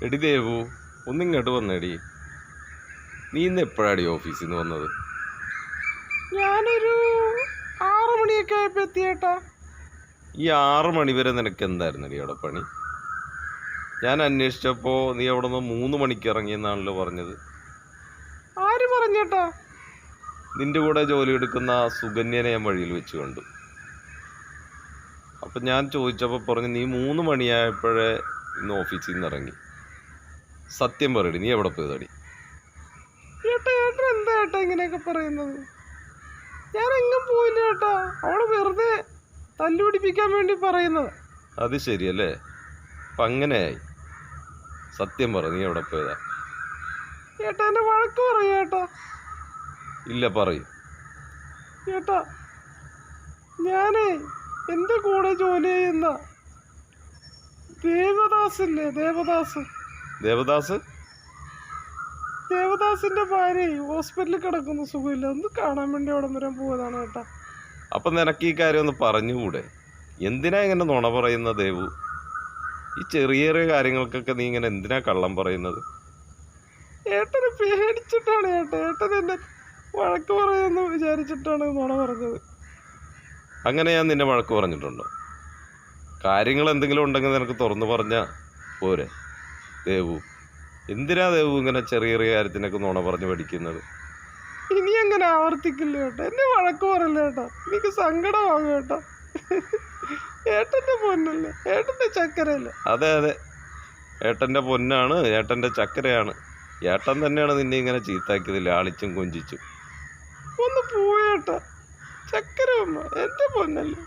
എടി ദേവു, ഒന്നിങ്ങോട്ട് വന്നേടി. നീ ഇന്ന് എപ്പോഴാടി ഓഫീസിൽ നിന്ന് വന്നത്? ഞാനൊരു 6 മണിയൊക്കെ ആയപ്പോൾ എത്തിയേട്ടാ. ഈ 6 മണി വരെ നിനക്ക് എന്തായിരുന്നടി അവിടെ പണി? ഞാൻ അന്വേഷിച്ചപ്പോൾ നീ അവിടെ നിന്ന് 3 മണിക്ക് ഇറങ്ങിയെന്നാണല്ലോ പറഞ്ഞത്. ആര് പറഞ്ഞേട്ടാ? നിന്റെ കൂടെ ജോലി എടുക്കുന്ന സുകന്യനെ ഞാൻ വഴിയിൽ വെച്ച് കണ്ടു. അപ്പം ഞാൻ ചോദിച്ചപ്പോൾ പറഞ്ഞു നീ 3 മണിയായപ്പോഴേ ഇന്ന് ഓഫീസിൽ നിന്ന് ഇറങ്ങി. സത്യം പറയടി, നീ എവിടെ പോയതടി? ഏട്ടാ എന്താ ഏട്ടാ ഇങ്ങനെയൊക്കെ പറയുന്നത്? ഞാൻ എങ്ങും പോയില്ല ഏട്ടാ. അവള് വെറുതെ തല്ലുപിടിപ്പിക്കാൻ വേണ്ടി പറയുന്നത്. അത് ശരിയല്ലേ? അപ്പം അങ്ങനെയായി. സത്യം പറ, നീ എവിടെ പോയതാ? ഏട്ടാ എന്നെ വഴക്ക് പറയൂ ഏട്ടാ. ഇല്ല, പറയും. ഏട്ടാ ഞാനേ എൻ്റെ കൂടെ ജോലി ചെയ്യുന്ന ദേവദാസില്ലേ, ദേവദാസിന്റെ ഭാര്യ ഹോസ്പിറ്റലിൽ കിടക്കുന്ന സുഖമില്ല. ഒന്ന് കാണാൻ വേണ്ടി അവിടെ വരാൻ പോയതാണ് ഏട്ടാ. അപ്പം നിനക്ക് ഈ കാര്യം ഒന്ന് പറഞ്ഞുകൂടെ? എന്തിനാ ഇങ്ങനെ നുണ പറയുന്ന ദേവു? ഈ ചെറിയ ചെറിയ കാര്യങ്ങൾക്കൊക്കെ നീ ഇങ്ങനെ എന്തിനാ കള്ളം പറയുന്നത്? ഏട്ടനെ പേടിച്ചിട്ടാണ് ഏട്ടൻ എന്നെ വഴക്ക് പറയുമെന്ന് വിചാരിച്ചിട്ടാണ് നുണ പറഞ്ഞത്. അങ്ങനെ ഞാൻ നിന്നെ വഴക്ക് പറഞ്ഞിട്ടുണ്ടോ? കാര്യങ്ങൾ എന്തെങ്കിലും ഉണ്ടെങ്കിൽ നിനക്ക് തുറന്നു പറഞ്ഞാൽ പോരെ ദേവു? എന്തിനാ ദേവു ഇങ്ങനെ ചെറിയ ചെറിയ കാര്യത്തിനൊക്കെ നുണ പറഞ്ഞ് പഠിക്കുന്നത്? ഇനി അങ്ങനെ ആവർത്തിക്കില്ല ഏട്ടാ. എന്നെ വഴക്ക് പറയില്ല ഏട്ടാ. എനിക്ക് സങ്കടമാകും ഏട്ടാ. ഏട്ടൻ്റെ പൊന്നല്ലേ, ഏട്ടൻ്റെ ചക്കരയല്ലേ? അതെ, ഏട്ടൻ്റെ പൊന്നാണ്, ഏട്ടൻ്റെ ചക്കരയാണ്. ഏട്ടൻ തന്നെയാണ് നിന്നെ ഇങ്ങനെ ചീത്താക്കിയത്, ലാളിച്ചും കൊഞ്ചിച്ചും. ഒന്ന് പോയേട്ടാ. ചക്കര അമ്മ എൻ്റെ പൊന്നല്ലേ.